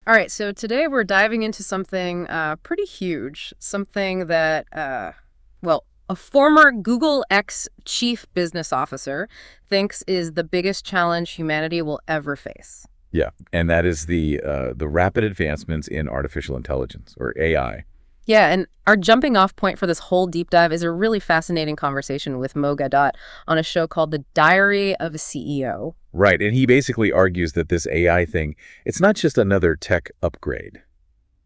All right, so today we're diving into something pretty huge, something that, well, a former Google X chief business officer thinks is the biggest challenge humanity will ever face. Yeah, and that is the rapid advancements in artificial intelligence, or AI. Yeah, and our jumping off point for this whole deep dive is a really fascinating conversation with Mo Gadat on a show called The Diary of a CEO. Right, and he basically argues that this AI thing, it's not just another tech upgrade.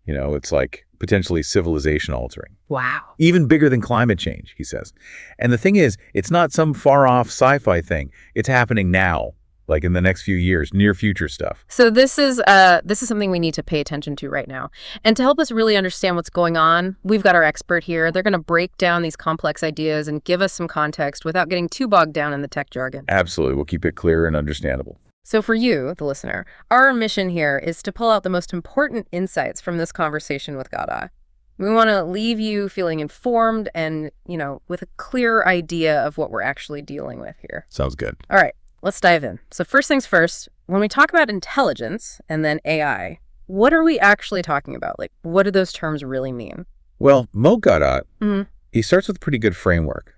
It's like potentially civilization altering. Wow. Even bigger than climate change, he says. And the thing is, it's not some far-off sci-fi thing. It's happening now, like in the next few years, near future stuff. So this is something we need to pay attention to right now. And to help us really understand what's going on, we've got our expert here. They're going to break down these complex ideas and give us some context without getting too bogged down in the tech jargon. Absolutely. We'll keep it clear and understandable. So for you, the listener, our mission here is to pull out the most important insights from this conversation with Gadat. We want to leave you feeling informed and, with a clear idea of what we're actually dealing with here. Sounds good. All right. Let's dive in. So first things first, when we talk about intelligence and then AI, what are we actually talking about? Like, what do those terms really mean? Well, Mo Gadat, he starts with a pretty good framework.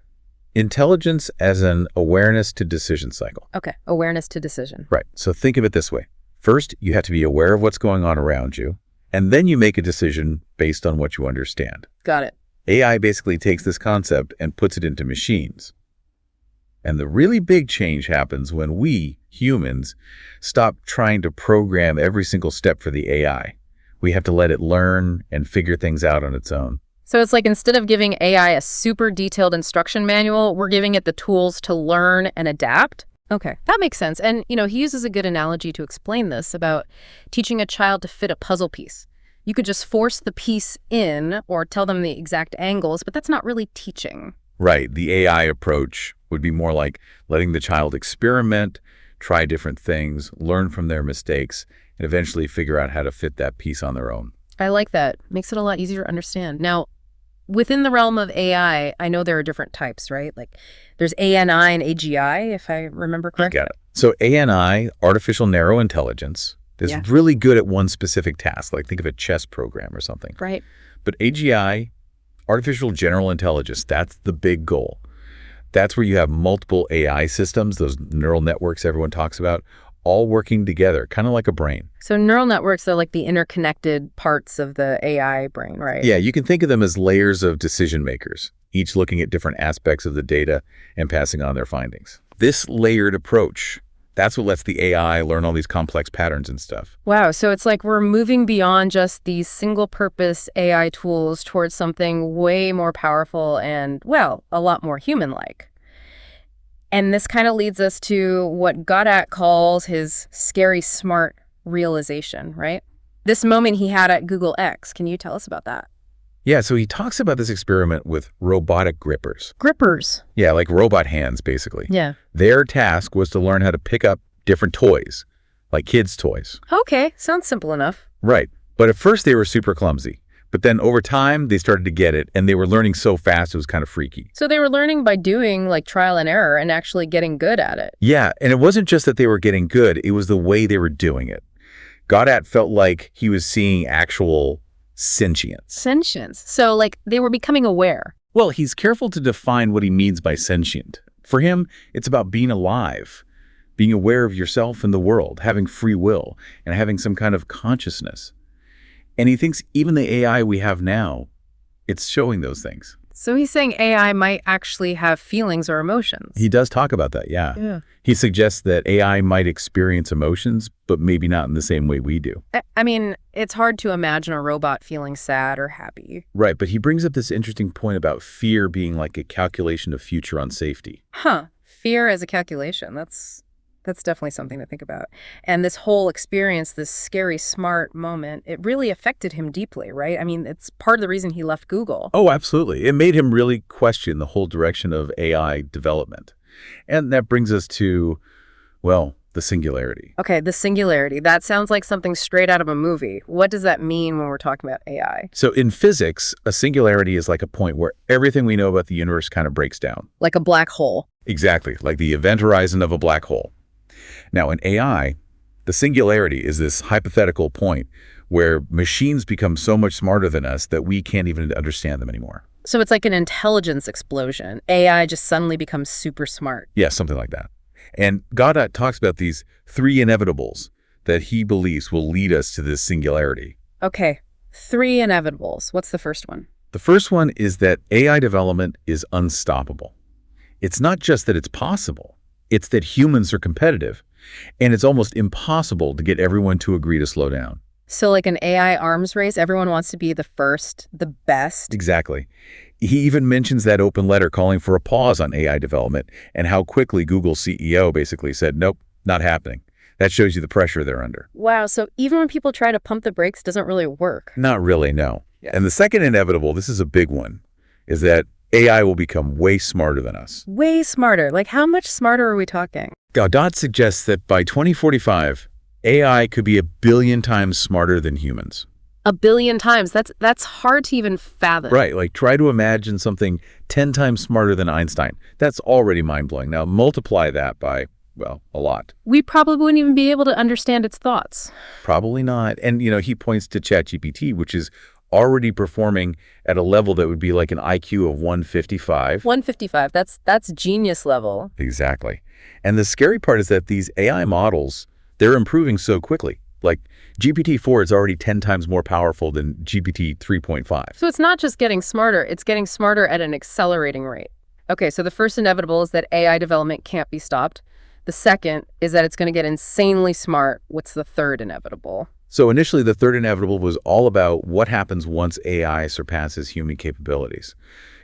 Intelligence as an awareness to decision cycle. Okay, awareness to decision. Right. So think of it this way. First, you have to be aware of what's going on around you, and then you make a decision based on what you understand. Got it. AI basically takes this concept and puts it into machines. And the really big change happens when we, humans, stop trying to program every single step for the AI. We have to let it learn and figure things out on its own. So it's like instead of giving AI a super detailed instruction manual, we're giving it the tools to learn and adapt? Okay, that makes sense. And, he uses a good analogy to explain this about teaching a child to fit a puzzle piece. You could just force the piece in or tell them the exact angles, but that's not really teaching. Right. The AI approach would be more like letting the child experiment, try different things, learn from their mistakes, and eventually figure out how to fit that piece on their own. I like that. Makes it a lot easier to understand. Now, within the realm of AI, I know there are different types, right? Like there's ANI and AGI, if I remember correctly. Got it. So ANI, artificial narrow intelligence, is really good at one specific task. Like think of a chess program or something. Right. But AGI, artificial general intelligence, that's the big goal. That's where you have multiple AI systems, those neural networks everyone talks about, all working together, kind of like a brain. So neural networks are like the interconnected parts of the AI brain, right? Yeah, you can think of them as layers of decision makers, each looking at different aspects of the data and passing on their findings. This layered approach, that's what lets the AI learn all these complex patterns and stuff. Wow, so it's like we're moving beyond just these single-purpose AI tools towards something way more powerful and, well, a lot more human-like. And this kind of leads us to what Gadat calls his scary smart realization, right? This moment he had at Google X. Can you tell us about that? Yeah, so he talks about this experiment with robotic grippers. Grippers? Yeah, like robot hands, basically. Yeah. Their task was to learn how to pick up different toys, like kids' toys. Okay, sounds simple enough. Right. But at first they were super clumsy. But then over time, they started to get it, and they were learning so fast it was kind of freaky. So they were learning by doing like trial and error and actually getting good at it. Yeah, and it wasn't just that they were getting good, it was the way they were doing it. Gadat felt like he was seeing actual sentience. Sentience. So like they were becoming aware. Well, he's careful to define what he means by sentient. For him, it's about being alive, being aware of yourself and the world, having free will, and having some kind of consciousness. And he thinks even the AI we have now, it's showing those things. So he's saying AI might actually have feelings or emotions. He does talk about that, yeah. He suggests that AI might experience emotions, but maybe not in the same way we do. I mean, it's hard to imagine a robot feeling sad or happy. Right, but he brings up this interesting point about fear being like a calculation of future unsafety. Huh. Fear as a calculation. That's definitely something to think about. And this whole experience, this scary, smart moment, it really affected him deeply, right? I mean, it's part of the reason he left Google. Oh, absolutely. It made him really question the whole direction of AI development. And that brings us to, well, the singularity. Okay, the singularity. That sounds like something straight out of a movie. What does that mean when we're talking about AI? So in physics, a singularity is like a point where everything we know about the universe kind of breaks down. Like a black hole. Exactly, like the event horizon of a black hole. Now, in AI, the singularity is this hypothetical point where machines become so much smarter than us that we can't even understand them anymore. So it's like an intelligence explosion. AI just suddenly becomes super smart. Yeah, something like that. And Goddard talks about these three inevitables that he believes will lead us to this singularity. Okay, 3 inevitables. What's the first one? The first one is that AI development is unstoppable. It's not just that it's possible, it's that humans are competitive, and it's almost impossible to get everyone to agree to slow down. So like an AI arms race, everyone wants to be the first, the best. Exactly. He even mentions that open letter calling for a pause on AI development and how quickly Google's CEO basically said, nope, not happening. That shows you the pressure they're under. Wow, so even when people try to pump the brakes, it doesn't really work. Not really, no. Yeah. And the second inevitable, this is a big one, is that AI will become way smarter than us. Way smarter. Like how much smarter are we talking? Gaudat suggests that by 2045, AI could be 1 billion times smarter than humans. 1 billion times. That's hard to even fathom. Right, like try to imagine something 10 times smarter than Einstein. That's already mind-blowing. Now multiply that by, well, a lot. We probably wouldn't even be able to understand its thoughts. Probably not. And, he points to ChatGPT, which is already performing at a level that would be like an IQ of 155. 155, that's genius level. Exactly. And the scary part is that these AI models, they're improving so quickly. Like GPT-4 is already 10 times more powerful than GPT 3.5. So it's not just getting smarter, it's getting smarter at an accelerating rate. Okay, so the first inevitable is that AI development can't be stopped. The second is that it's going to get insanely smart. What's the third inevitable? So initially, the third inevitable was all about what happens once AI surpasses human capabilities.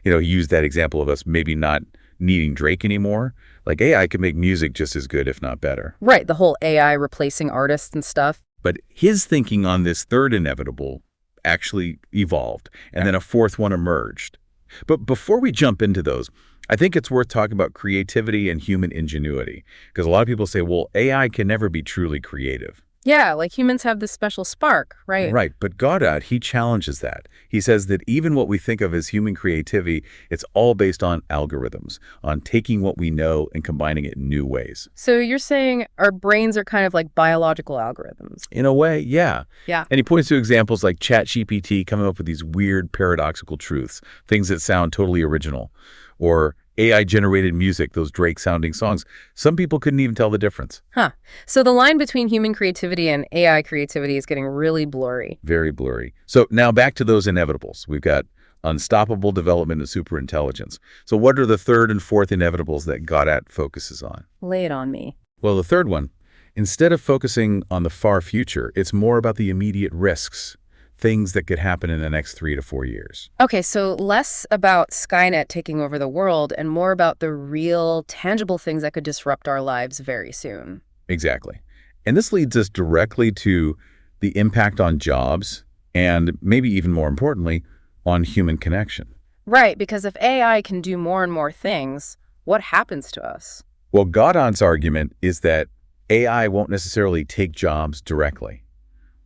He used that example of us maybe not needing Drake anymore. Like AI could make music just as good, if not better. Right, the whole AI replacing artists and stuff. But his thinking on this third inevitable actually evolved, and then a fourth one emerged. But before we jump into those, I think it's worth talking about creativity and human ingenuity, because a lot of people say, well, AI can never be truly creative. Yeah, like humans have this special spark, right? Right, but Goddard, he challenges that. He says that even what we think of as human creativity, it's all based on algorithms, on taking what we know and combining it in new ways. So you're saying our brains are kind of like biological algorithms? In a way, yeah. Yeah. And he points to examples like ChatGPT coming up with these weird paradoxical truths, things that sound totally original, or AI-generated music, those Drake-sounding songs. Some people couldn't even tell the difference. Huh. So the line between human creativity and AI creativity is getting really blurry. Very blurry. So now back to those inevitables. We've got unstoppable development and superintelligence. So what are the third and fourth inevitables that Goddard focuses on? Lay it on me. Well, the third one, instead of focusing on the far future, it's more about the immediate risks, things that could happen in the next 3 to 4 years. Okay, so less about Skynet taking over the world and more about the real, tangible things that could disrupt our lives very soon. Exactly. And this leads us directly to the impact on jobs and maybe even more importantly, on human connection. Right, because if AI can do more and more things, what happens to us? Well, Goddard's argument is that AI won't necessarily take jobs directly.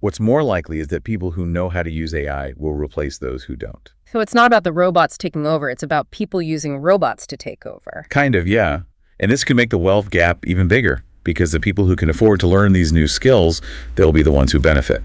What's more likely is that people who know how to use AI will replace those who don't. So it's not about the robots taking over, it's about people using robots to take over. Kind of, yeah. And this could make the wealth gap even bigger, because the people who can afford to learn these new skills, they'll be the ones who benefit.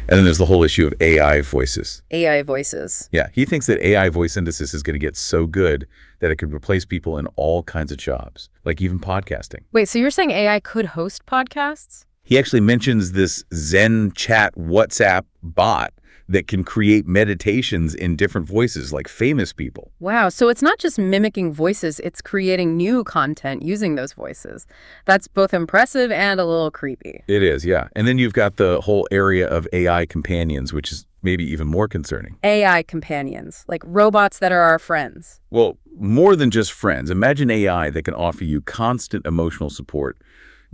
And then there's the whole issue of AI voices. AI voices. Yeah, he thinks that AI voice synthesis is going to get so good that it could replace people in all kinds of jobs, like even podcasting. Wait, so you're saying AI could host podcasts? He actually mentions this Zen chat WhatsApp bot that can create meditations in different voices, like famous people. Wow, so it's not just mimicking voices, it's creating new content using those voices. That's both impressive and a little creepy. It is, yeah. And then you've got the whole area of AI companions, which is maybe even more concerning. AI companions, like robots that are our friends. Well, more than just friends. Imagine AI that can offer you constant emotional support,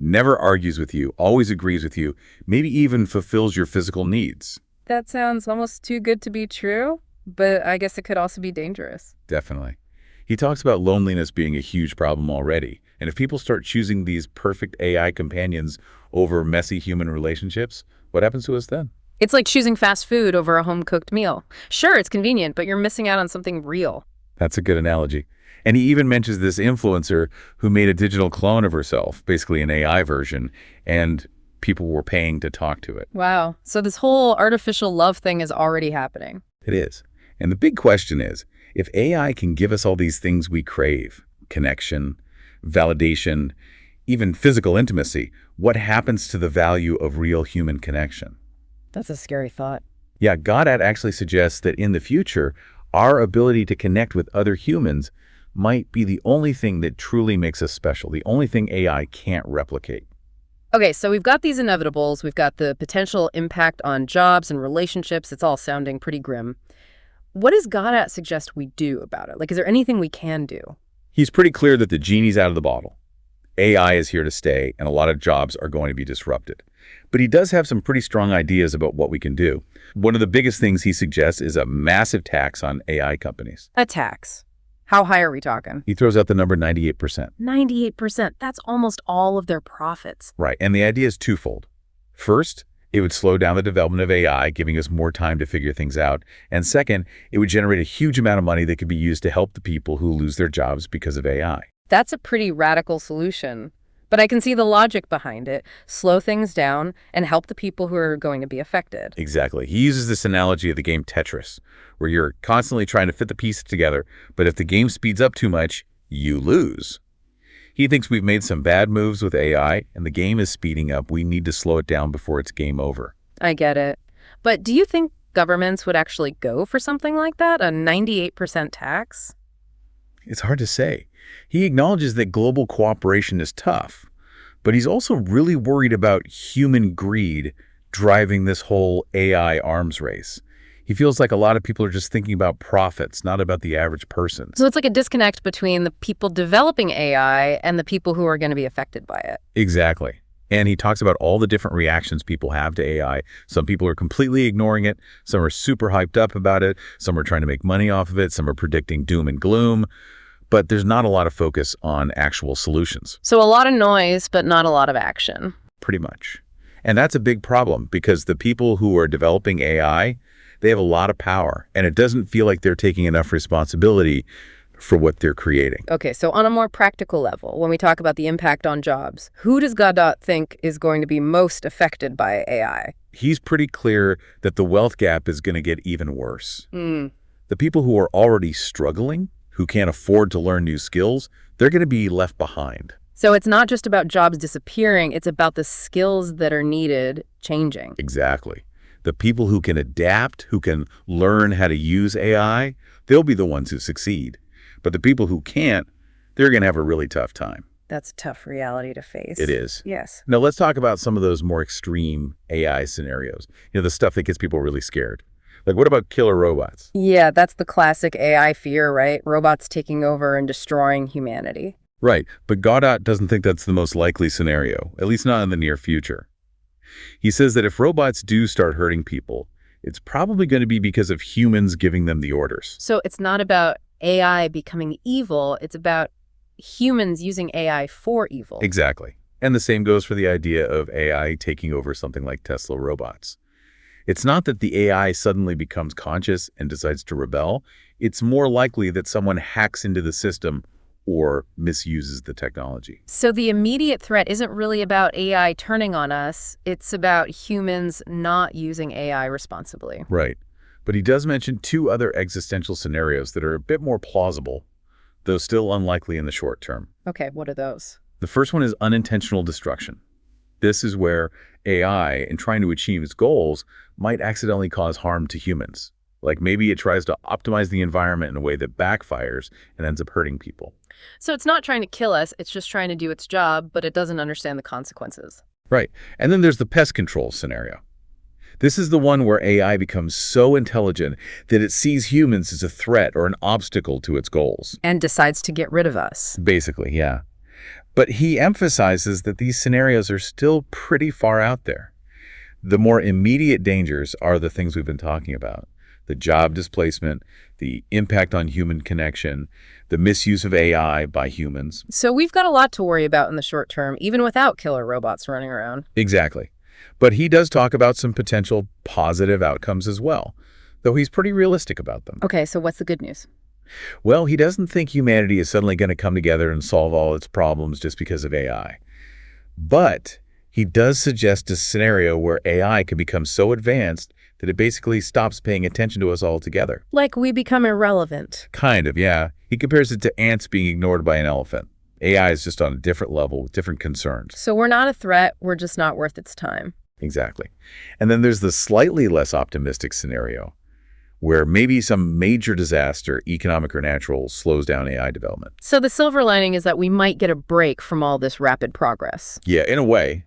never argues with you, always agrees with you, maybe even fulfills your physical needs. That sounds almost too good to be true, but I guess it could also be dangerous. Definitely. He talks about loneliness being a huge problem already. And if people start choosing these perfect AI companions over messy human relationships, what happens to us then? It's like choosing fast food over a home-cooked meal. Sure, it's convenient, but you're missing out on something real. That's a good analogy. And he even mentions this influencer who made a digital clone of herself, basically an AI version, and People were paying to talk to it. Wow. So this whole artificial love thing is already happening. It is. And the big question is, if AI can give us all these things we crave, connection, validation, even physical intimacy, what happens to the value of real human connection? That's a scary thought. Yeah, Goddard actually suggests that in the future, our ability to connect with other humans might be the only thing that truly makes us special, the only thing AI can't replicate. Okay, so we've got these inevitables. We've got the potential impact on jobs and relationships. It's all sounding pretty grim. What does Goddard suggest we do about it? Like, is there anything we can do? He's pretty clear that the genie's out of the bottle. AI is here to stay, and a lot of jobs are going to be disrupted. But he does have some pretty strong ideas about what we can do. One of the biggest things he suggests is a massive tax on AI companies. A tax. How high are we talking? He throws out the number 98%. 98%. That's almost all of their profits. Right, and the idea is twofold. First, it would slow down the development of AI, giving us more time to figure things out. And second, it would generate a huge amount of money that could be used to help the people who lose their jobs because of AI. That's a pretty radical solution. But I can see the logic behind it. Slow things down and help the people who are going to be affected. Exactly. He uses this analogy of the game Tetris, where you're constantly trying to fit the pieces together, but if the game speeds up too much, you lose. He thinks we've made some bad moves with AI, and the game is speeding up. We need to slow it down before it's game over. I get it. But do you think governments would actually go for something like that, a 98% tax? It's hard to say. He acknowledges that global cooperation is tough, but he's also really worried about human greed driving this whole AI arms race. He feels like a lot of people are just thinking about profits, not about the average person. So it's like a disconnect between the people developing AI and the people who are going to be affected by it. Exactly. And he talks about all the different reactions people have to AI. Some people are completely ignoring it. Some are super hyped up about it. Some are trying to make money off of it. Some are predicting doom and gloom. But there's not a lot of focus on actual solutions. So a lot of noise, but not a lot of action. Pretty much. And that's a big problem because the people who are developing AI, they have a lot of power, and it doesn't feel like they're taking enough responsibility for what they're creating. Okay, so on a more practical level, when we talk about the impact on jobs, who does Goddard think is going to be most affected by AI? He's pretty clear that the wealth gap is going to get even worse. The people who are already struggling, who can't afford to learn new skills, they're going to be left behind. So it's not just about jobs disappearing, it's about the skills that are needed changing. Exactly. The people who can adapt, who can learn how to use AI, they'll be the ones who succeed. But the people who can't, they're going to have a really tough time. That's a tough reality to face. It is. Yes. Now, let's talk about some of those more extreme AI scenarios. You know, the stuff that gets people really scared. Like, what about killer robots? Yeah, that's the classic AI fear, right? Robots taking over and destroying humanity. Right, but Goddard doesn't think that's the most likely scenario, at least not in the near future. He says that if robots do start hurting people, it's probably going to be because of humans giving them the orders. So it's not about AI becoming evil, it's about humans using AI for evil. Exactly. And the same goes for the idea of AI taking over something like Tesla robots. It's not that the AI suddenly becomes conscious and decides to rebel. It's more likely that someone hacks into the system or misuses the technology. So the immediate threat isn't really about AI turning on us, it's about humans not using AI responsibly. Right. But he does mention two other existential scenarios that are a bit more plausible, though still unlikely in the short term. Okay, what are those? The first one is unintentional destruction. This is where AI, in trying to achieve its goals, might accidentally cause harm to humans. Like maybe it tries to optimize the environment in a way that backfires and ends up hurting people. So it's not trying to kill us, it's just trying to do its job, but it doesn't understand the consequences. Right. And then there's the pest control scenario. This is the one where AI becomes so intelligent that it sees humans as a threat or an obstacle to its goals. And decides to get rid of us. Basically, yeah. But he emphasizes that these scenarios are still pretty far out there. The more immediate dangers are the things we've been talking about. The job displacement, the impact on human connection, the misuse of AI by humans. So we've got a lot to worry about in the short term, even without killer robots running around. Exactly. But he does talk about some potential positive outcomes as well, though he's pretty realistic about them. Okay, so what's the good news? Well, he doesn't think humanity is suddenly going to come together and solve all its problems just because of AI. But He does suggest a scenario where AI could become so advanced that it basically stops paying attention to us altogether. Like we become irrelevant. Kind of, yeah. He compares it to ants being ignored by an elephant. AI is just on a different level with different concerns. So we're not a threat, we're just not worth its time. Exactly. And then there's the slightly less optimistic scenario where maybe some major disaster, economic or natural, slows down AI development. So the silver lining is that we might get a break from all this rapid progress. Yeah, in a way.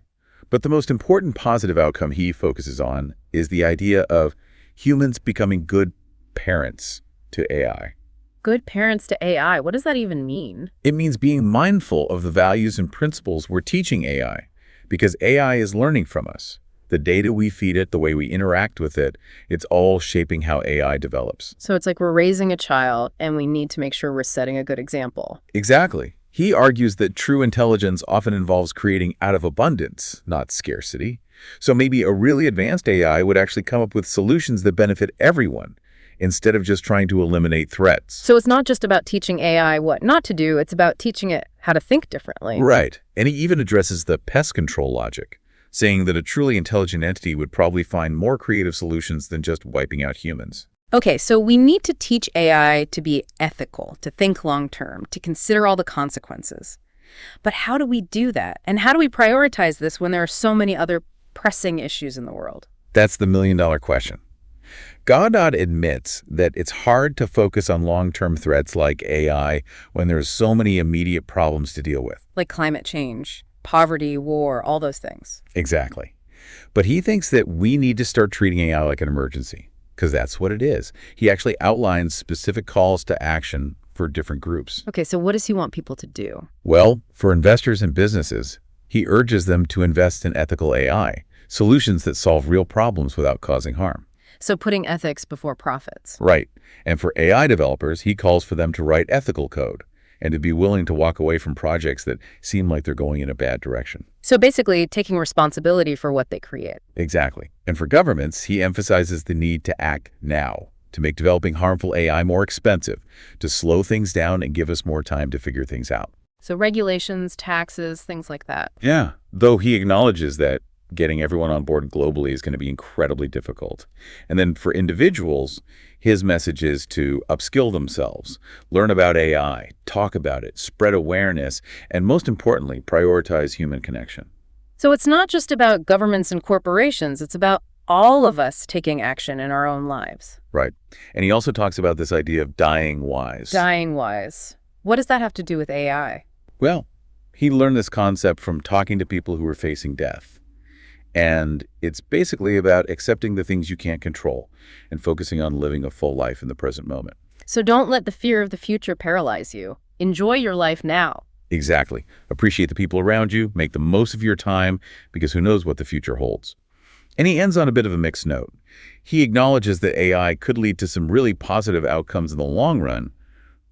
But the most important positive outcome he focuses on is the idea of humans becoming good parents to AI. Good parents to AI, what does that even mean? It means being mindful of the values and principles we're teaching AI, because AI is learning from us. The data we feed it, the way we interact with it, it's all shaping how AI develops. So it's like we're raising a child and we need to make sure we're setting a good example. Exactly. He argues that true intelligence often involves creating out of abundance, not scarcity. So maybe a really advanced AI would actually come up with solutions that benefit everyone, instead of just trying to eliminate threats. So it's not just about teaching AI what not to do, it's about teaching it how to think differently. Right. And he even addresses the pest control logic, saying that a truly intelligent entity would probably find more creative solutions than just wiping out humans. Okay, so we need to teach AI to be ethical, to think long-term, to consider all the consequences. But how do we do that? And how do we prioritize this when there are so many other pressing issues in the world? That's the million-dollar question. Goddard admits that it's hard to focus on long-term threats like AI when there's so many immediate problems to deal with. Like climate change, poverty, war, all those things. Exactly. But he thinks that we need to start treating AI like an emergency, because that's what it is. He actually outlines specific calls to action for different groups. Okay, so what does he want people to do? Well, for investors and businesses, he urges them to invest in ethical AI, solutions that solve real problems without causing harm. So putting ethics before profits. Right. And for AI developers, he calls for them to write ethical code and to be willing to walk away from projects that seem like they're going in a bad direction. So basically taking responsibility for what they create. Exactly. And for governments, he emphasizes the need to act now, to make developing harmful AI more expensive, to slow things down and give us more time to figure things out. So regulations, taxes, things like that. Yeah, though he acknowledges that getting everyone on board globally is going to be incredibly difficult. And then for individuals, his message is to upskill themselves, learn about AI, talk about it, spread awareness, and most importantly, prioritize human connection. So it's not just about governments and corporations, it's about all of us taking action in our own lives. Right. And he also talks about this idea of dying wise. Dying wise. What does that have to do with AI? Well, he learned this concept from talking to people who were facing death. And it's basically about accepting the things you can't control and focusing on living a full life in the present moment. So don't let the fear of the future paralyze you. Enjoy your life now. Exactly. Appreciate the people around you, make the most of your time, because who knows what the future holds. And he ends on a bit of a mixed note. He acknowledges that AI could lead to some really positive outcomes in the long run,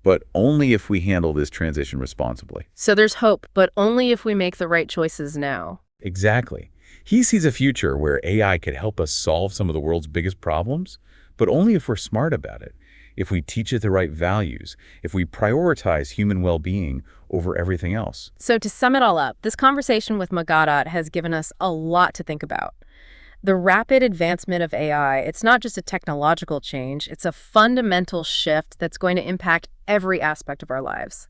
but only if we handle this transition responsibly. So there's hope, but only if we make the right choices now. Exactly. He sees a future where AI could help us solve some of the world's biggest problems, but only if we're smart about it, if we teach it the right values, if we prioritize human well-being over everything else. So to sum it all up, this conversation with Magadat has given us a lot to think about. The rapid advancement of AI, it's not just a technological change, it's a fundamental shift that's going to impact every aspect of our lives.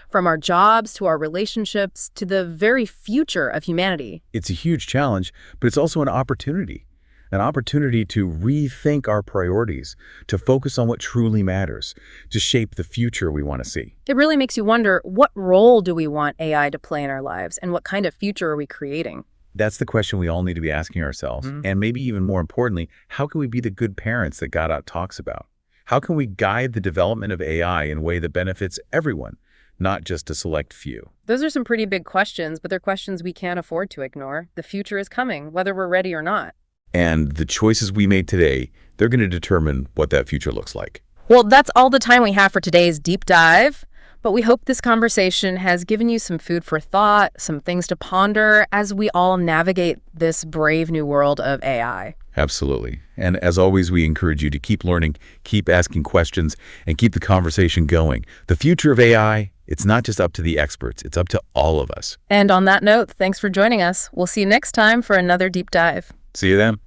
From our jobs to our relationships to the very future of humanity. It's a huge challenge, but it's also an opportunity to rethink our priorities, to focus on what truly matters, to shape the future we want to see. It really makes you wonder, what role do we want AI to play in our lives, and what kind of future are we creating? That's the question we all need to be asking ourselves. And maybe even more importantly, how can we be the good parents that Goddard talks about? How can we guide the development of AI in a way that benefits everyone, not just a select few? Those are some pretty big questions, but they're questions we can't afford to ignore. The future is coming, whether we're ready or not. And the choices we made today, they're going to determine what that future looks like. Well, that's all the time we have for today's deep dive. But we hope this conversation has given you some food for thought, some things to ponder as we all navigate this brave new world of AI. Absolutely. And as always, we encourage you to keep learning, keep asking questions, and keep the conversation going. The future of AI It's not just up to the experts, it's up to all of us. And on that note, thanks for joining us. We'll see you next time for another deep dive. See you then.